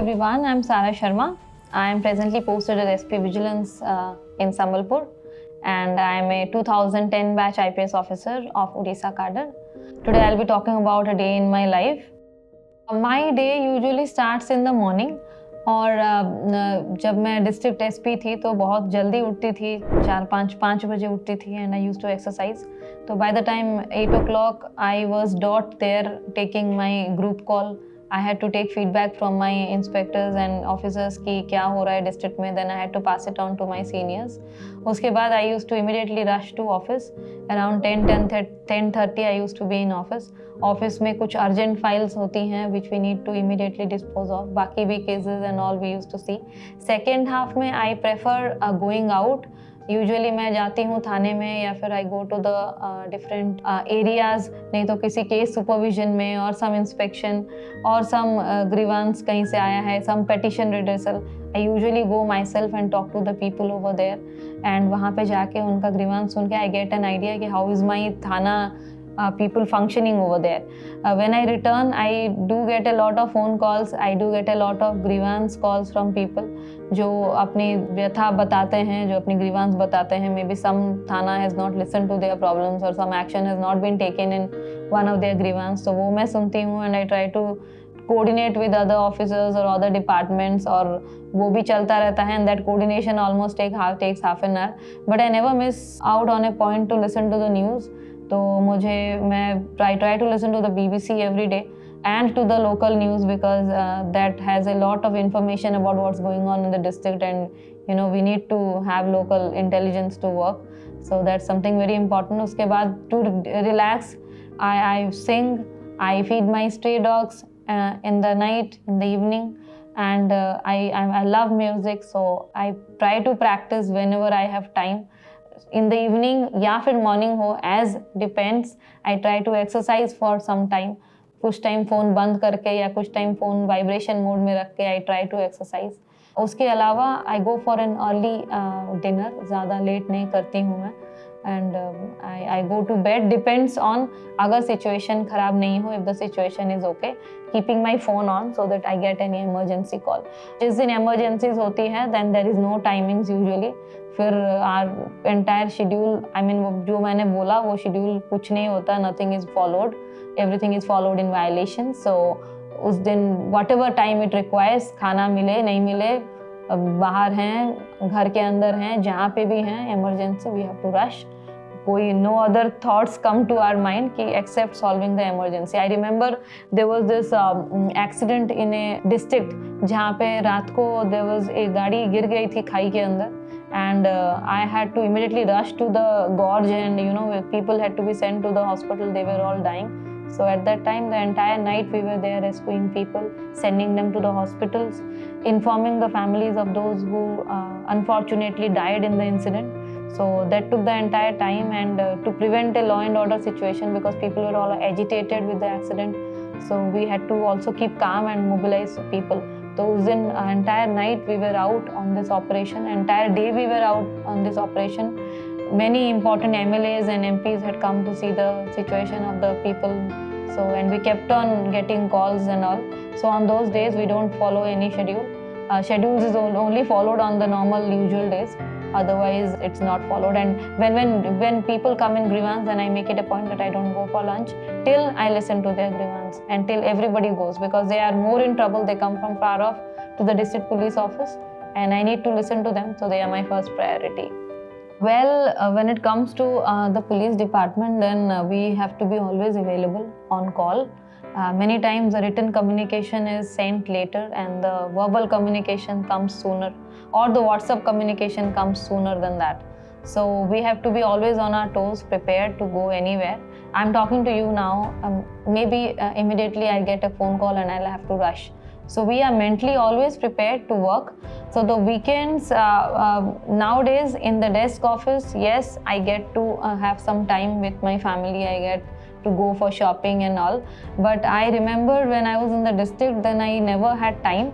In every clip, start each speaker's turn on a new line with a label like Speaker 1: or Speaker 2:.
Speaker 1: everyone, I'm Sharma. I am presently posted at SP Vigilance in Sambalpur, and I am a 2010 batch IPS officer of Odisha cadre. Today I'll be talking about a day in my life. My day usually starts in the morning, और जब मैं district SP थी तो बहुत जल्दी उठती थी, 4-5 बजे उठती थी, and I use to exercise. तो by the time 8 o'clock I was dot there taking my group call. I had to take feedback from my inspectors and officers कि क्या हो रहा है डिस्ट्रिक्ट में. Then I had to pass it on to my seniors. उसके बाद I used to immediately rush to office. Around 10:30 I used to be in office. Office में कुछ अर्जेंट फाइल्स होती हैं which we need to immediately dispose of. बाकी भी cases and all we used to see. Second half में I prefer going out. Usually मैं जाती हूँ थाने में या फिर I go to the different areas, नहीं तो किसी केस सुपरविजन में, और सम इंस्पेक्शन और सम ग्रीवांस कहीं से आया है, some petition redressal. I usually go myself and talk to the people over there, and वहाँ पे जाके उनका ग्रीवांस सुन के आई गेट एन आइडिया कि how is my thana people functioning over there. When I return, I do get a lot of phone calls. I do get a lot of grievance calls from people जो अपनी व्यथा बताते हैं, जो अपनी grievance बताते हैं. Maybe some थाना has not listened to their problems or some action has not been taken in one of their grievance. तो वो मैं सुनती हूँ and I try to coordinate with other officers or other departments, और वो भी चलता रहता है, and that coordination almost takes half an hour. But I never miss out on a point to listen to the news. तो मैं try to listen to the BBC every day and to the local news because that has a lot of information about what's going on in the district, and we need to have local intelligence to work. So that's something very important. उसके बाद to relax, I sing, I feed my stray dogs in the night, in the evening, and I love music, so I try to practice whenever I have time. In the evening या फिर morning हो, as depends, I try to exercise for some time. कुछ time phone बंद करके या कुछ time phone vibration mode में रख के I try to exercise. उसके अलावा I go for an early dinner, ज़्यादा लेट नहीं करती हूँ मैं, and I go to bed, depends on अगर situation ख़राब नहीं हो, if the situation is okay, keeping my phone on so that I get any emergency call. जिस दिन emergencies होती है then there is no timings usually. फिर our entire schedule, I mean जो मैंने बोला वो schedule कुछ नहीं होता, nothing is followed, everything is followed in violation. So उस दिन whatever time it requires, खाना मिले नहीं मिले, बाहर हैं, घर के अंदर हैं, जहाँ पे भी हैं, emergency we have to rush. कोई no other thoughts come to our mind कि except solving the emergency. I remember there was this accident in a district जहाँ पे रात को there was एक गाड़ी गिर गई थी खाई के अंदर, and I had to immediately rush to the gorge, and people had to be sent to the hospital. They were all dying. So at that time, the entire night we were there rescuing people, sending them to the hospitals, informing the families of those who unfortunately died in the incident. So that took the entire time, and to prevent a law and order situation because people were all agitated with the accident. So we had to also keep calm and mobilize people. So उस दिन entire night we were out on this operation, entire day we were out on this operation. Many important MLAs and MPs had come to see the situation of the people. So and we kept on getting calls and all. So on those days we don't follow any schedule. Schedules is only followed on the normal usual days. Otherwise it's not followed, and when people come in grievance, then I make it a point that I don't go for lunch till I listen to their grievance and till everybody goes, because they are more in trouble. They come from far off to the district police office, and I need to listen to them, so they are my first priority. Well, when it comes to the police department, then we have to be always available on call. Many times the written communication is sent later and the verbal communication comes sooner, or the WhatsApp communication comes sooner than that. So we have to be always on our toes, prepared to go anywhere. I'm talking to you now, maybe immediately I get a phone call and I'll have to rush. So we are mentally always prepared to work. So the weekends, nowadays in the desk office, yes, I get to have some time with my family. I get to go for shopping and all. But I remember when I was in the district, then I never had time.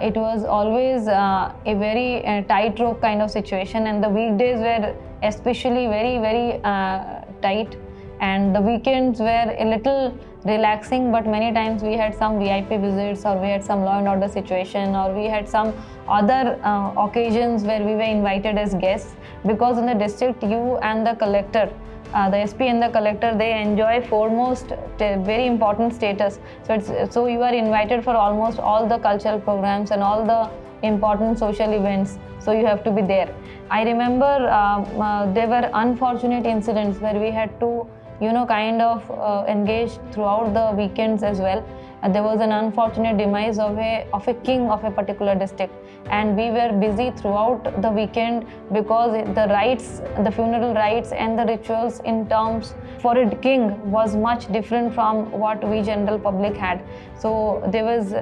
Speaker 1: It was always a very tightrope kind of situation, and the weekdays were especially very, very tight, and the weekends were a little relaxing, but many times we had some VIP visits, or we had some law and order situation, or we had some other occasions where we were invited as guests, because in the district you and the collector, the SP and the collector, they enjoy foremost very important status. So you are invited for almost all the cultural programs and all the important social events, so you have to be there. I remember there were unfortunate incidents where we had to kind of engage throughout the weekends as well. There was an unfortunate demise of a king of a particular district, and we were busy throughout the weekend because the funeral rites and the rituals in terms for a king was much different from what we general public had. So there was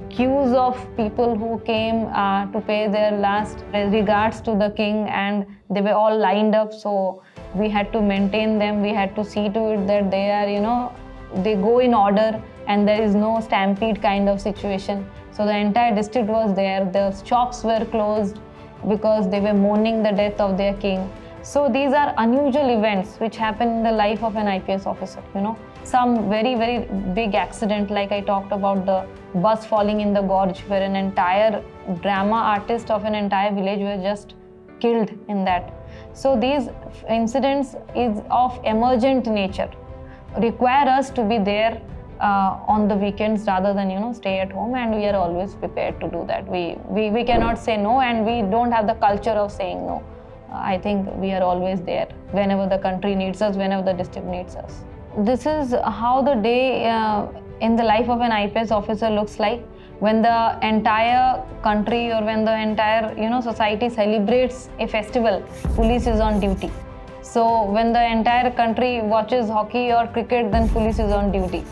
Speaker 1: queues of people who came to pay their last regards to the king, and they were all lined up. So we had to maintain them. We had to see to it that they are, they go in order and there is no stampede kind of situation. So the entire district was there. The shops were closed because they were mourning the death of their king. So these are unusual events which happen in the life of an IPS officer. Some very, very big accident, like I talked about the bus falling in the gorge, where an entire drama artist of an entire village were just killed in that. So these incidents is of emergent nature, require us to be there on the weekends rather than stay at home, and we are always prepared to do that. We cannot say no, and we don't have the culture of saying no. I think we are always there whenever the country needs us, whenever the district needs us. This is how the day in the life of an IPS officer looks like when the entire country or when the entire society celebrates a festival. Police is on duty. So when the entire country watches hockey or cricket, then police is on duty.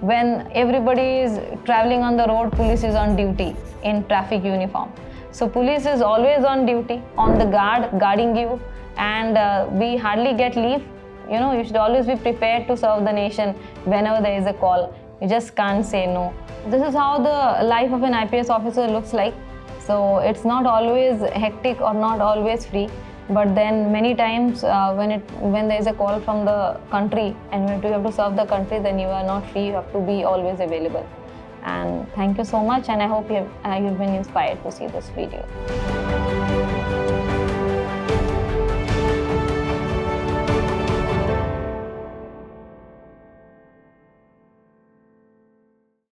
Speaker 1: When everybody is traveling on the road, police is on duty in traffic uniform. So police is always on duty, on the guard, guarding you, and we hardly get leave. You should always be prepared to serve the nation whenever there is a call. You just can't say no. This is how the life of an IPS officer looks like. So it's not always hectic or not always free, but then many times when there is a call from the country and when you have to serve the country, then you are not free. You have to be always available. And thank you so much, and I hope you've been inspired to see this video.